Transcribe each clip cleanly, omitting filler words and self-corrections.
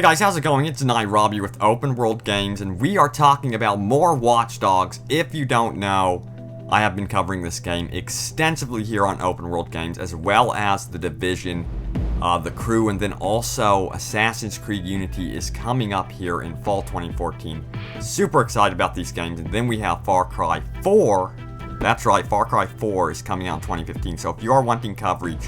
Hey guys, how's it going? It's KnightRobby with Open World Games, and we are talking about more Watch Dogs. If you don't know, I have been covering this game extensively here on Open World Games, as well as The Division, The Crew, and then also Assassin's Creed Unity is coming up here in fall 2014. Super excited about these games, and then we have Far Cry 4. That's right, Far Cry 4 is coming out in 2015, so if you are wanting coverage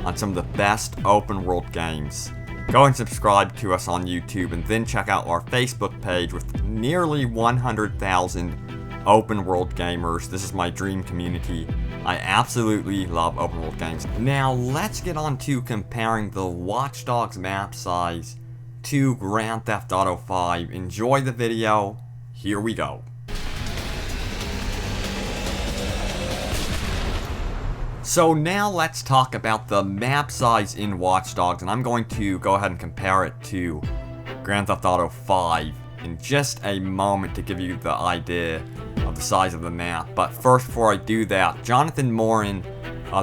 on some of the best open world games, go and subscribe to us on YouTube, and then check out our Facebook page with nearly 100,000 open world gamers. This is my dream community. I absolutely love open world games. Now let's get on to comparing the Watch Dogs map size to Grand Theft Auto 5. Enjoy the video. Here we go. So now let's talk about the map size in Watch Dogs, and I'm going to go ahead and compare it to Grand Theft Auto 5 in just a moment to give you the idea of the size of the map. But first, before I do that, Jonathan Morin,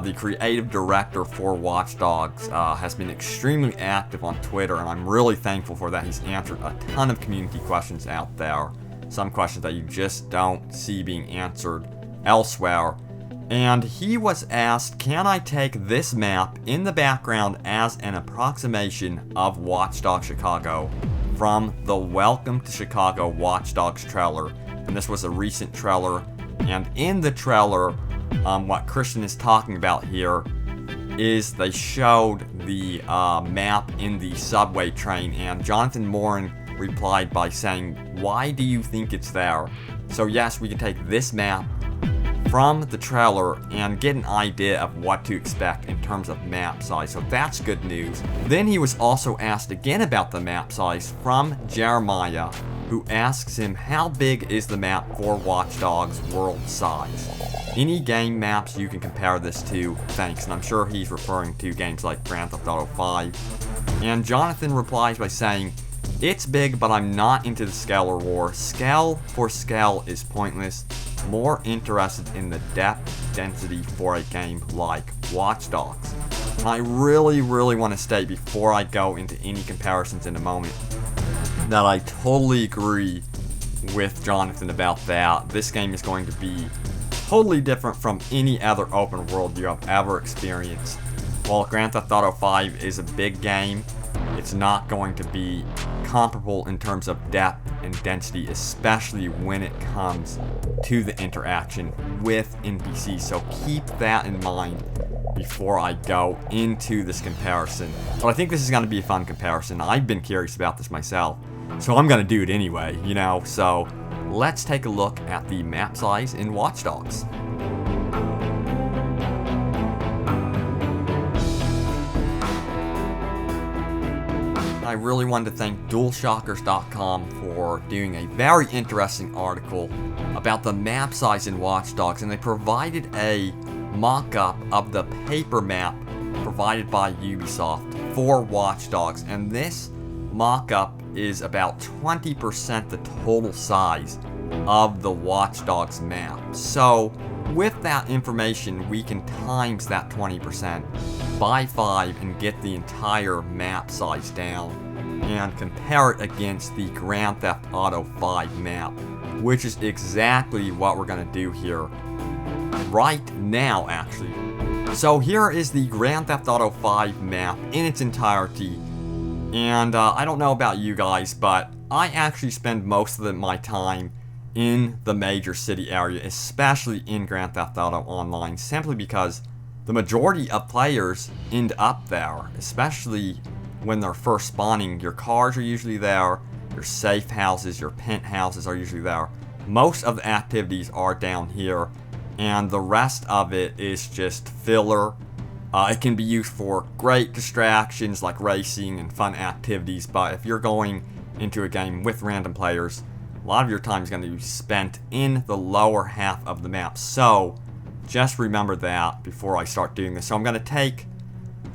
the creative director for Watch Dogs, has been extremely active on Twitter, and I'm really thankful for that. He's answered a ton of community questions out there, some questions that you just don't see being answered elsewhere. And he was asked, can I take this map in the background as an approximation of Watch Dogs Chicago from the Welcome to Chicago Watch Dogs trailer? And this was a recent trailer. And in the trailer, what Christian is talking about here is they showed the map in the subway train. And Jonathan Morin replied by saying, why do you think it's there? So yes, we can take this map from the trailer and get an idea of what to expect in terms of map size, so that's good news. Then he was also asked again about the map size from Jeremiah, who asks him, how big is the map for Watch Dogs world size? Any game maps you can compare this to, thanks, and I'm sure he's referring to games like Grand Theft Auto 5. And Jonathan replies by saying, it's big, but I'm not into the scalar war. Scale for scale is pointless. More interested in the depth density for a game like Watch Dogs. And I really want to state before I go into any comparisons in a moment that I totally agree with Jonathan about that. This game is going to be totally different from any other open world you have ever experienced. While Grand Theft Auto 5 is a big game, it's not going to be comparable in terms of depth and density, especially when it comes to the interaction with NPCs. So keep that in mind before I go into this comparison. But I think this is going to be a fun comparison. I've been curious about this myself, so I'm going to do it anyway, you know. So let's take a look at the map size in Watch Dogs. I really wanted to thank Dualshockers.com for doing a very interesting article about the map size in Watch Dogs, and they provided a mock-up of the paper map provided by Ubisoft for Watch Dogs, and this mock-up is about 20% the total size of the Watch Dogs map. So with that information, we can times that 20% by 5 and get the entire map size down and compare it against the Grand Theft Auto 5 map, which is exactly what we're going to do here right now, actually. So here is the Grand Theft Auto 5 map in its entirety, and I don't know about you guys, but I actually spend most of my time in the major city area, especially in Grand Theft Auto Online, simply because the majority of players end up there, especially when they're first spawning. Your cars are usually there, your safe houses, your penthouses are usually there. Most of the activities are down here, and the rest of it is just filler. It can be used for great distractions like racing and fun activities, but if you're going into a game with random players, a lot of your time is going to be spent in the lower half of the map. So just remember that before I start doing this. So I'm going to take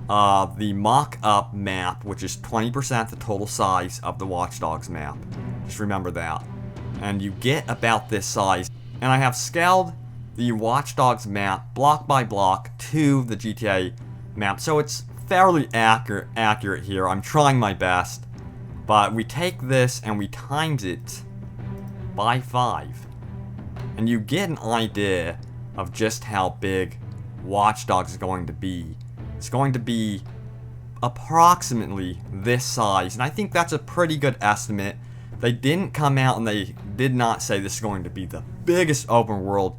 the mock-up map, which is 20% the total size of the Watch Dogs map. Just remember that. And you get about this size. And I have scaled the Watch Dogs map block by block to the GTA map. So it's fairly accurate here. I'm trying my best. But we take this and we times it by 5. And you get an idea of just how big Watch Dogs is going to be. It's going to be approximately this size, and I think that's a pretty good estimate. They didn't come out and they did not say this is going to be the biggest open world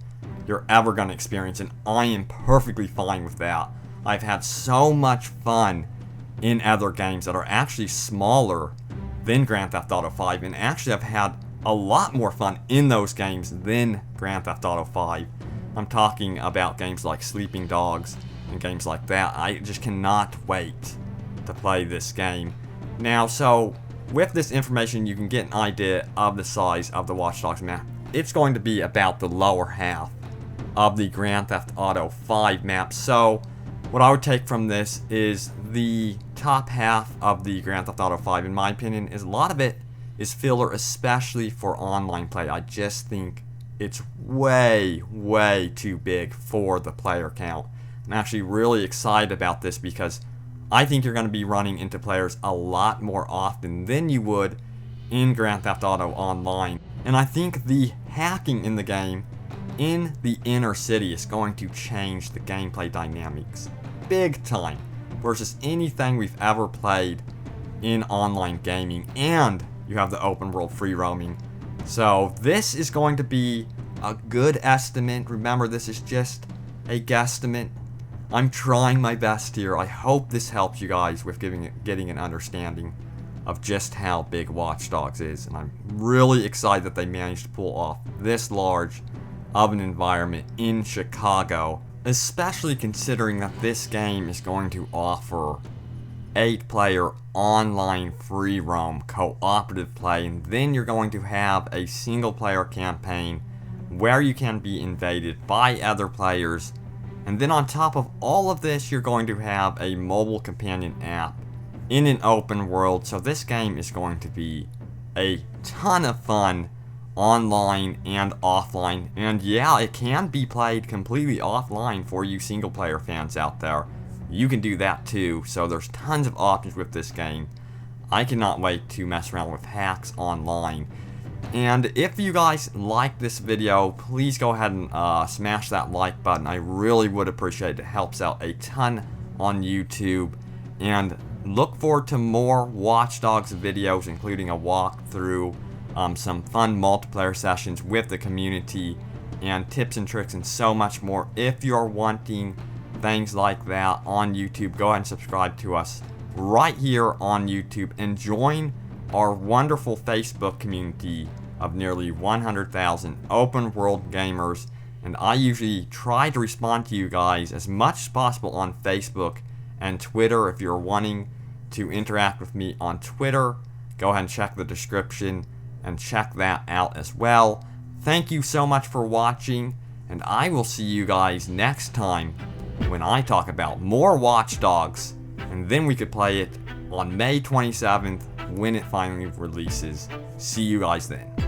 you're ever going to experience, and I am perfectly fine with that. I've had so much fun in other games that are actually smaller than Grand Theft Auto 5, and actually I've had a lot more fun in those games than Grand Theft Auto 5. I'm talking about games like Sleeping Dogs and games like that. I just cannot wait to play this game. Now, so with this information, you can get an idea of the size of the Watch Dogs map. It's going to be about the lower half of the Grand Theft Auto 5 map. So what I would take from this is the top half of the Grand Theft Auto 5, in my opinion, is a lot of it is filler, especially for online play. I just think it's way too big for the player count. I'm actually really excited about this because I think you're going to be running into players a lot more often than you would in Grand Theft Auto Online. And I think the hacking in the game in the inner city is going to change the gameplay dynamics big time versus anything we've ever played in online gaming. And you have the open world free roaming. So this is going to be a good estimate. Remember, this is just a guesstimate. I'm trying my best here. I hope this helps you guys with getting an understanding of just how big Watch Dogs is. And I'm really excited that they managed to pull off this large of an environment in Chicago, especially considering that this game is going to offer 8-player online free roam cooperative play, and then you're going to have a single player campaign where you can be invaded by other players. And then on top of all of this, you're going to have a mobile companion app in an open world. So this game is going to be a ton of fun online and offline. And yeah, it can be played completely offline for you single player fans out there. You can do that too. So there's tons of options with this game. I cannot wait to mess around with hacks online. And if you guys like this video, please go ahead and smash that like button. I really would appreciate it. It helps out a ton on YouTube. And look forward to more Watch Dogs videos, including a walkthrough, some fun multiplayer sessions with the community, and tips and tricks and so much more. If you're wanting things like that on YouTube, go ahead and subscribe to us right here on YouTube and join our wonderful Facebook community of nearly 100,000 open world gamers. And I usually try to respond to you guys as much as possible on Facebook and Twitter. If you're wanting to interact with me on Twitter, go ahead and check the description and check that out as well. Thank you so much for watching, and I will see you guys next time when I talk about more Watch Dogs, and then we could play it on May 27th when it finally releases. See you guys then.